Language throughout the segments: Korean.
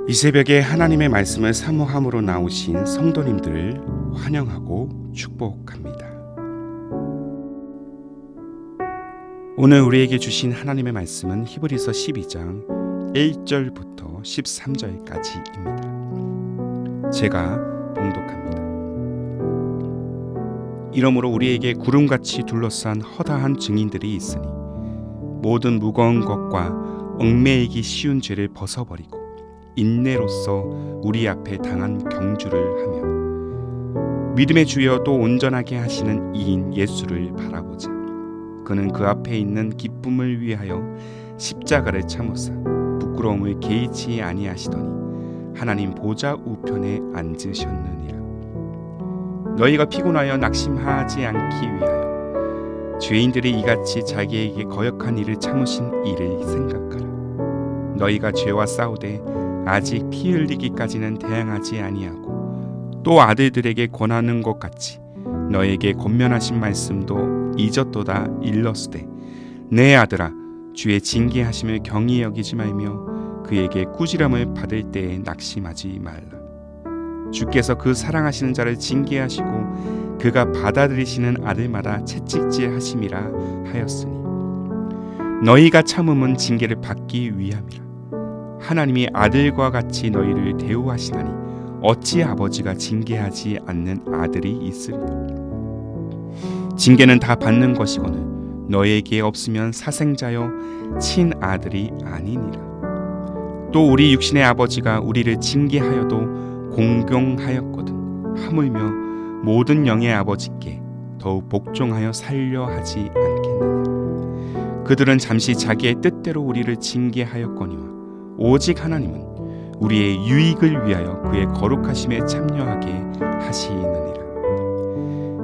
이 새벽에 하나님의 말씀을 사모함으로 나오신 성도님들을 환영하고 축복합니다. 오늘 우리에게 주신 하나님의 말씀은 히브리서 12장 1절부터 13절까지입니다. 제가 봉독합니다. 이러므로 우리에게 구름같이 둘러싼 허다한 증인들이 있으니 모든 무거운 것과 얽매이기 쉬운 죄를 벗어버리고 인내로써 우리 앞에 당한 경주를 하며 믿음의 주여 또 온전하게 하시는 이인 예수를 바라보자. 그는 그 앞에 있는 기쁨을 위하여 십자가를 참으사 부끄러움을 개의치 아니하시더니 하나님 보좌 우편에 앉으셨느니라. 너희가 피곤하여 낙심하지 않기 위하여 죄인들이 이같이 자기에게 거역한 일을 참으신 이를 생각하라. 너희가 죄와 싸우되 아직 피 흘리기까지는 대항하지 아니하고 또 아들들에게 권하는 것 같이 너에게 권면하신 말씀도 잊었도다 일렀으되 내 아들아 주의 징계하심을 경히 여기지 말며 그에게 꾸지람을 받을 때에 낙심하지 말라. 주께서 그 사랑하시는 자를 징계하시고 그가 받아들이시는 아들마다 채찍질 하심이라 하였으니 너희가 참음은 징계를 받기 위함이라. 하나님이 아들과 같이 너희를 대우하시나니 어찌 아버지가 징계하지 않는 아들이 있으리요. 징계는 다 받는 것이거늘 너희에게 없으면 사생자여 친아들이 아니니라. 또 우리 육신의 아버지가 우리를 징계하여도 공경하였거든 하물며 모든 영의 아버지께 더욱 복종하여 살려 하지 않겠느냐. 그들은 잠시 자기의 뜻대로 우리를 징계하였거니와 오직 하나님은 우리의 유익을 위하여 그의 거룩하심에 참여하게 하시느니라.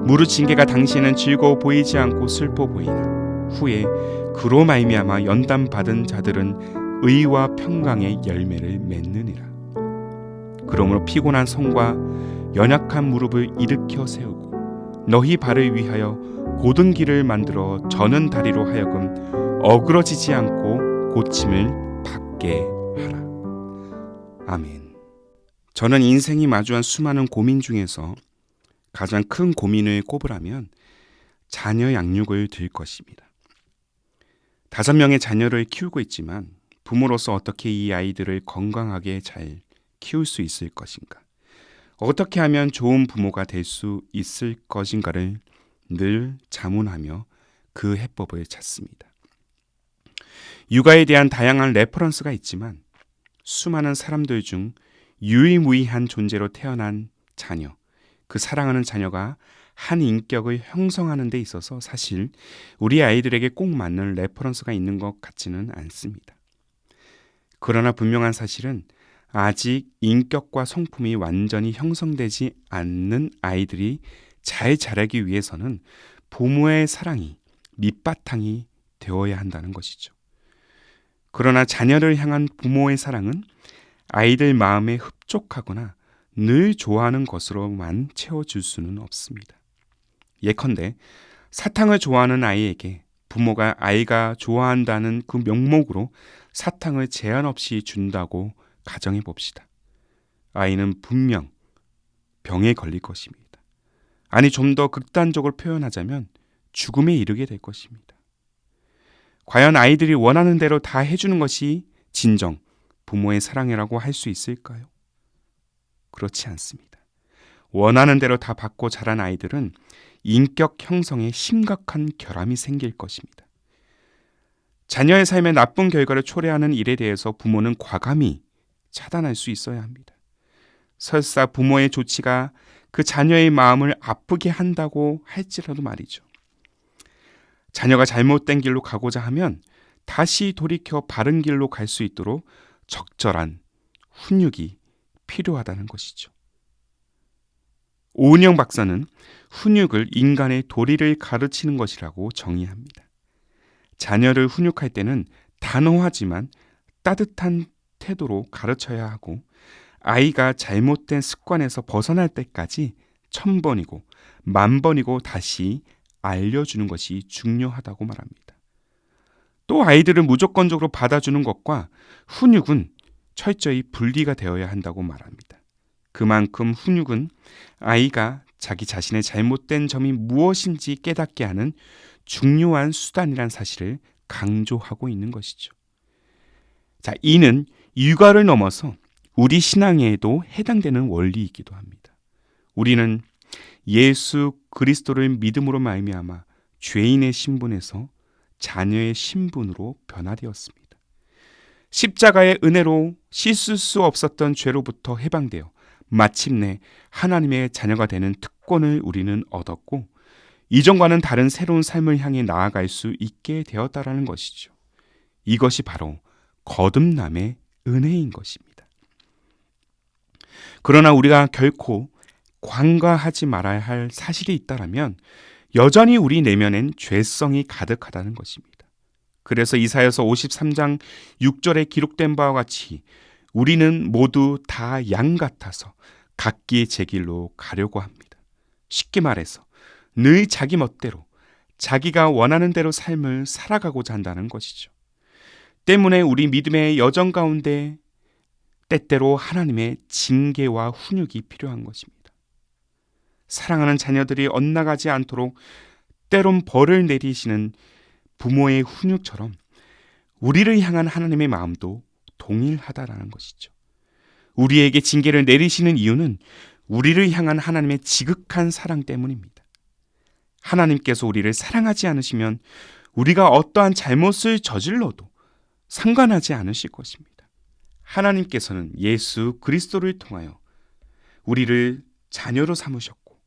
무릇 징계가 당시에는 즐거워 보이지 않고 슬퍼 보이나 후에 그로 말미암아 연단 받은 자들은 의와 평강의 열매를 맺느니라. 그러므로 피곤한 손과 연약한 무릎을 일으켜 세우고 너희 발을 위하여 곧은 길을 만들어 저는 다리로 하여금 어그러지지 않고 고침을 받게 하라. 아멘. 저는 인생이 마주한 수많은 고민 중에서 가장 큰 고민을 꼽으라면 자녀 양육을 들 것입니다. 5명의 자녀를 키우고 있지만 부모로서 어떻게 이 아이들을 건강하게 잘 키울 수 있을 것인가? 어떻게 하면 좋은 부모가 될 수 있을 것인가를 늘 자문하며 그 해법을 찾습니다. 육아에 대한 다양한 레퍼런스가 있지만 수많은 사람들 중 유일무이한 존재로 태어난 자녀, 그 사랑하는 자녀가 한 인격을 형성하는 데 있어서 사실 우리 아이들에게 꼭 맞는 레퍼런스가 있는 것 같지는 않습니다. 그러나 분명한 사실은 아직 인격과 성품이 완전히 형성되지 않는 아이들이 잘 자라기 위해서는 부모의 사랑이 밑바탕이 되어야 한다는 것이죠. 그러나 자녀를 향한 부모의 사랑은 아이들 마음에 흡족하거나 늘 좋아하는 것으로만 채워줄 수는 없습니다. 예컨대 사탕을 좋아하는 아이에게 부모가 아이가 좋아한다는 그 명목으로 사탕을 제한 없이 준다고 가정해 봅시다. 아이는 분명 병에 걸릴 것입니다. 아니, 좀 더 극단적으로 표현하자면 죽음에 이르게 될 것입니다. 과연 아이들이 원하는 대로 다 해주는 것이 진정 부모의 사랑이라고 할 수 있을까요? 그렇지 않습니다. 원하는 대로 다 받고 자란 아이들은 인격 형성에 심각한 결함이 생길 것입니다. 자녀의 삶에 나쁜 결과를 초래하는 일에 대해서 부모는 과감히 차단할 수 있어야 합니다. 설사 부모의 조치가 그 자녀의 마음을 아프게 한다고 할지라도 말이죠. 자녀가 잘못된 길로 가고자 하면 다시 돌이켜 바른 길로 갈 수 있도록 적절한 훈육이 필요하다는 것이죠. 오은영 박사는 훈육을 인간의 도리를 가르치는 것이라고 정의합니다. 자녀를 훈육할 때는 단호하지만 따뜻한 태도로 가르쳐야 하고 아이가 잘못된 습관에서 벗어날 때까지 1000번이고 10,000번이고 다시 알려주는 것이 중요하다고 말합니다. 또 아이들을 무조건적으로 받아주는 것과 훈육은 철저히 분리가 되어야 한다고 말합니다. 그만큼 훈육은 아이가 자기 자신의 잘못된 점이 무엇인지 깨닫게 하는 중요한 수단이란 사실을 강조하고 있는 것이죠. 자, 이는 육아를 넘어서 우리 신앙에도 해당되는 원리이기도 합니다. 우리는 예수 그리스도를 믿음으로 말미암아 죄인의 신분에서 자녀의 신분으로 변화되었습니다. 십자가의 은혜로 씻을 수 없었던 죄로부터 해방되어 마침내 하나님의 자녀가 되는 특권을 우리는 얻었고, 이전과는 다른 새로운 삶을 향해 나아갈 수 있게 되었다라는 것이죠. 이것이 바로 거듭남의 은혜인 것입니다. 그러나 우리가 결코 관과하지 말아야 할 사실이 있다면 여전히 우리 내면엔 죄성이 가득하다는 것입니다. 그래서 이사야서 53장 6절에 기록된 바와 같이 우리는 모두 다 양 같아서 각기 제 길로 가려고 합니다. 쉽게 말해서 늘 자기 멋대로 자기가 원하는 대로 삶을 살아가고자 한다는 것이죠. 때문에 우리 믿음의 여정 가운데 때때로 하나님의 징계와 훈육이 필요한 것입니다. 사랑하는 자녀들이 엇나가지 않도록 때론 벌을 내리시는 부모의 훈육처럼 우리를 향한 하나님의 마음도 동일하다라는 것이죠. 우리에게 징계를 내리시는 이유는 우리를 향한 하나님의 지극한 사랑 때문입니다. 하나님께서 우리를 사랑하지 않으시면 우리가 어떠한 잘못을 저질러도 상관하지 않으실 것입니다. 하나님께서는 예수 그리스도를 통하여 우리를 자녀로 삼으셨고,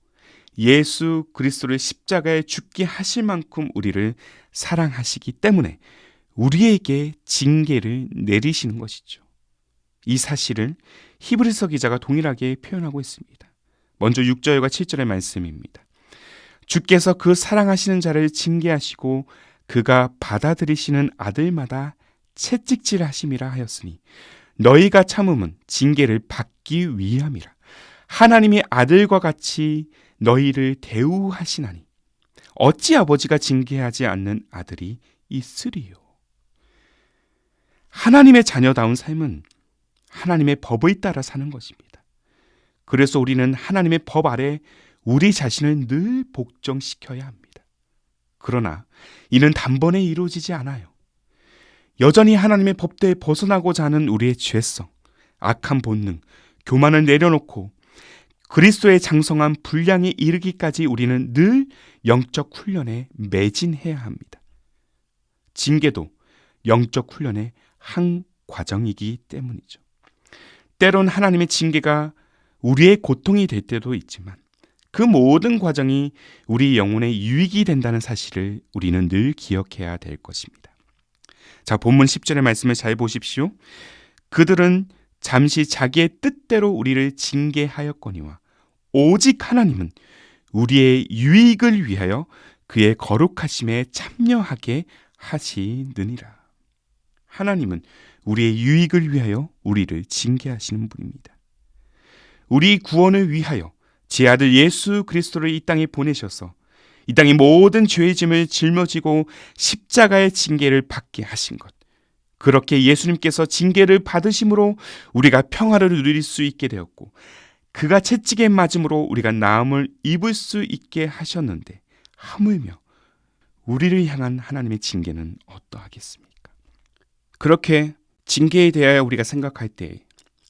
예수 그리스도를 십자가에 죽게 하실 만큼 우리를 사랑하시기 때문에 우리에게 징계를 내리시는 것이죠. 이 사실을 히브리서 기자가 동일하게 표현하고 있습니다. 먼저 6절과 7절의 말씀입니다. 주께서 그 사랑하시는 자를 징계하시고 그가 받아들이시는 아들마다 채찍질하심이라 하였으니 너희가 참음은 징계를 받기 위함이라. 하나님이 아들과 같이 너희를 대우하시나니 어찌 아버지가 징계하지 않는 아들이 있으리요. 하나님의 자녀다운 삶은 하나님의 법을 따라 사는 것입니다. 그래서 우리는 하나님의 법 아래 우리 자신을 늘 복종시켜야 합니다. 그러나 이는 단번에 이루어지지 않아요. 여전히 하나님의 법대에 벗어나고자 하는 우리의 죄성, 악한 본능, 교만을 내려놓고 그리스도의 장성한 분량에 이르기까지 우리는 늘 영적 훈련에 매진해야 합니다. 징계도 영적 훈련의 한 과정이기 때문이죠. 때론 하나님의 징계가 우리의 고통이 될 때도 있지만 그 모든 과정이 우리 영혼의 유익이 된다는 사실을 우리는 늘 기억해야 될 것입니다. 자, 본문 10절의 말씀을 잘 보십시오. 그들은 잠시 자기의 뜻대로 우리를 징계하였거니와 오직 하나님은 우리의 유익을 위하여 그의 거룩하심에 참여하게 하시느니라. 하나님은 우리의 유익을 위하여 우리를 징계하시는 분입니다. 우리 구원을 위하여 제 아들 예수 그리스도를 이 땅에 보내셔서 이 땅의 모든 죄의 짐을 짊어지고 십자가의 징계를 받게 하신 것, 그렇게 예수님께서 징계를 받으심으로 우리가 평화를 누릴 수 있게 되었고 그가 채찍에 맞음으로 우리가 나음을 입을 수 있게 하셨는데 하물며 우리를 향한 하나님의 징계는 어떠하겠습니까? 그렇게 징계에 대하여 우리가 생각할 때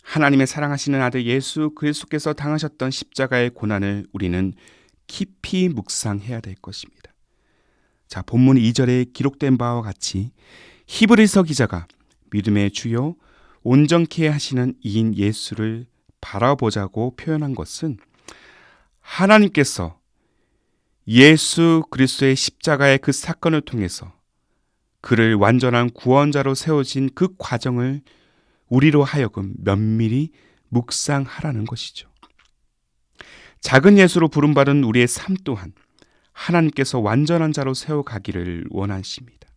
하나님의 사랑하시는 아들 예수 그리스도께서 당하셨던 십자가의 고난을 우리는 깊이 묵상해야 될 것입니다. 자, 본문 2절에 기록된 바와 같이 히브리서 기자가 믿음의 주요 온전케 하시는 이인 예수를 바라보자고 표현한 것은 하나님께서 예수 그리스도의 십자가의 그 사건을 통해서 그를 완전한 구원자로 세워진 그 과정을 우리로 하여금 면밀히 묵상하라는 것이죠. 작은 예수로 부름받은 우리의 삶 또한 하나님께서 완전한 자로 세워가기를 원하십니다.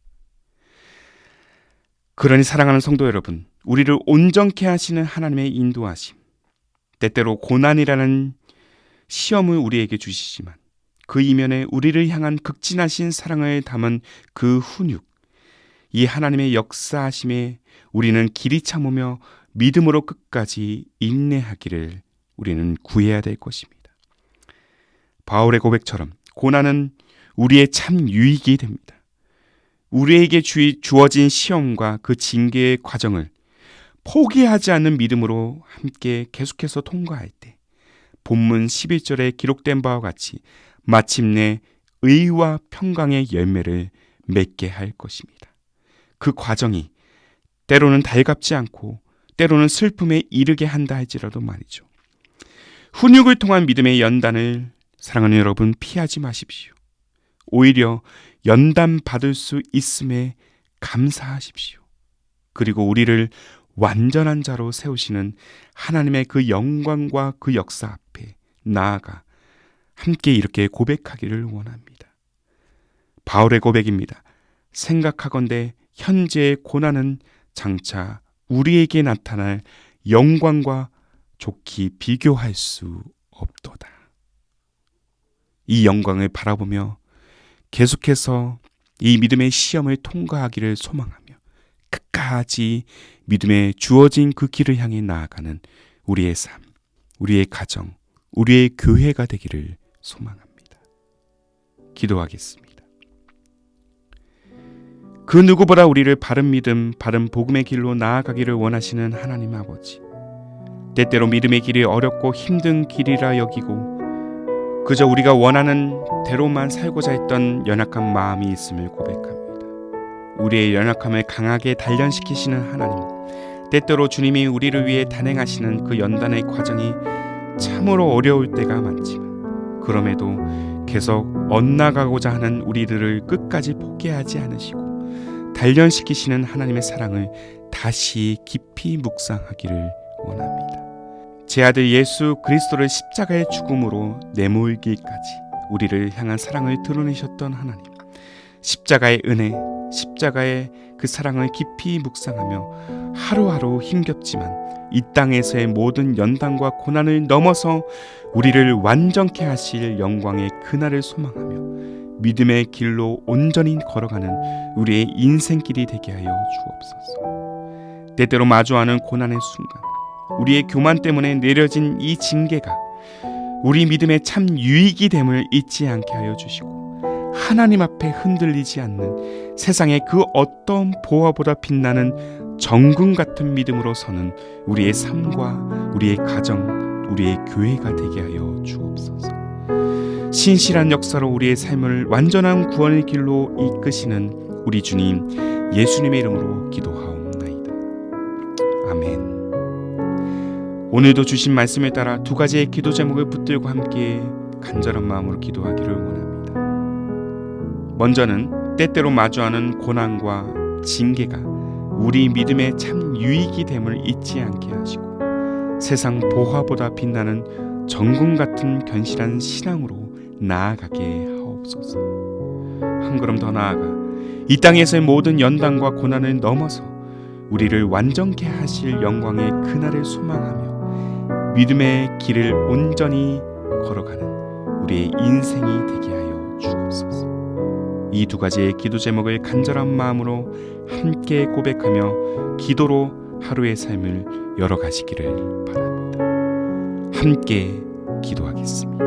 그러니 사랑하는 성도 여러분, 우리를 온전케 하시는 하나님의 인도하심, 때때로 고난이라는 시험을 우리에게 주시지만 그 이면에 우리를 향한 극진하신 사랑을 담은 그 훈육, 이 하나님의 역사하심에 우리는 길이 참으며 믿음으로 끝까지 인내하기를 우리는 구해야 될 것입니다. 바울의 고백처럼 고난은 우리의 참 유익이 됩니다. 우리에게 주어진 시험과 그 징계의 과정을 포기하지 않는 믿음으로 함께 계속해서 통과할 때 본문 11절에 기록된 바와 같이 마침내 의와 평강의 열매를 맺게 할 것입니다. 그 과정이 때로는 달갑지 않고 때로는 슬픔에 이르게 한다 할지라도 말이죠. 훈육을 통한 믿음의 연단을 사랑하는 여러분 피하지 마십시오. 오히려 연단 받을 수 있음에 감사하십시오. 그리고 우리를 완전한 자로 세우시는 하나님의 그 영광과 그 역사 앞에 나아가 함께 이렇게 고백하기를 원합니다. 바울의 고백입니다. 생각하건대 현재의 고난은 장차 우리에게 나타날 영광과 좋게 비교할 수 없도다. 이 영광을 바라보며 계속해서 이 믿음의 시험을 통과하기를 소망하며 끝까지 믿음에 주어진 그 길을 향해 나아가는 우리의 삶, 우리의 가정, 우리의 교회가 되기를 소망합니다. 기도하겠습니다. 그 누구보다 우리를 바른 믿음, 바른 복음의 길로 나아가기를 원하시는 하나님 아버지, 때때로 믿음의 길이 어렵고 힘든 길이라 여기고 그저 우리가 원하는 대로만 살고자 했던 연약한 마음이 있음을 고백합니다. 우리의 연약함을 강하게 단련시키시는 하나님, 때때로 주님이 우리를 위해 단행하시는 그 연단의 과정이 참으로 어려울 때가 많지만 그럼에도 계속 엇나가고자 하는 우리들을 끝까지 포기하지 않으시고 단련시키시는 하나님의 사랑을 다시 깊이 묵상하기를 원합니다. 제 아들 예수 그리스도를 십자가의 죽음으로 내몰기까지 우리를 향한 사랑을 드러내셨던 하나님, 십자가의 은혜, 십자가의 그 사랑을 깊이 묵상하며 하루하루 힘겹지만 이 땅에서의 모든 연단과 고난을 넘어서 우리를 완전케 하실 영광의 그날을 소망하며 믿음의 길로 온전히 걸어가는 우리의 인생길이 되게 하여 주옵소서. 때때로 마주하는 고난의 순간, 우리의 교만 때문에 내려진 이 징계가 우리 믿음의 참 유익이 됨을 잊지 않게 하여 주시고 하나님 앞에 흔들리지 않는 세상의 그 어떤 보화보다 빛나는 정금 같은 믿음으로 서는 우리의 삶과 우리의 가정, 우리의 교회가 되게 하여 주옵소서. 신실한 역사로 우리의 삶을 완전한 구원의 길로 이끄시는 우리 주님 예수님의 이름으로 기도하옵나이다. 아멘. 오늘도 주신 말씀에 따라 두 가지의 기도 제목을 붙들고 함께 간절한 마음으로 기도하기를 원합니다. 먼저는 때때로 마주하는 고난과 징계가 우리 믿음의 참 유익이 됨을 잊지 않게 하시고 세상 보화보다 빛나는 정금 같은 견실한 신앙으로 나아가게 하옵소서. 한 걸음 더 나아가 이 땅에서의 모든 연단과 고난을 넘어서 우리를 완전케 하실 영광의 그날을 소망하며 믿음의 길을 온전히 걸어가는 우리의 인생이 되게 하여 주옵소서. 이 두 가지의 기도 제목을 간절한 마음으로 함께 고백하며 기도로 하루의 삶을 열어가시기를 바랍니다. 함께 기도하겠습니다.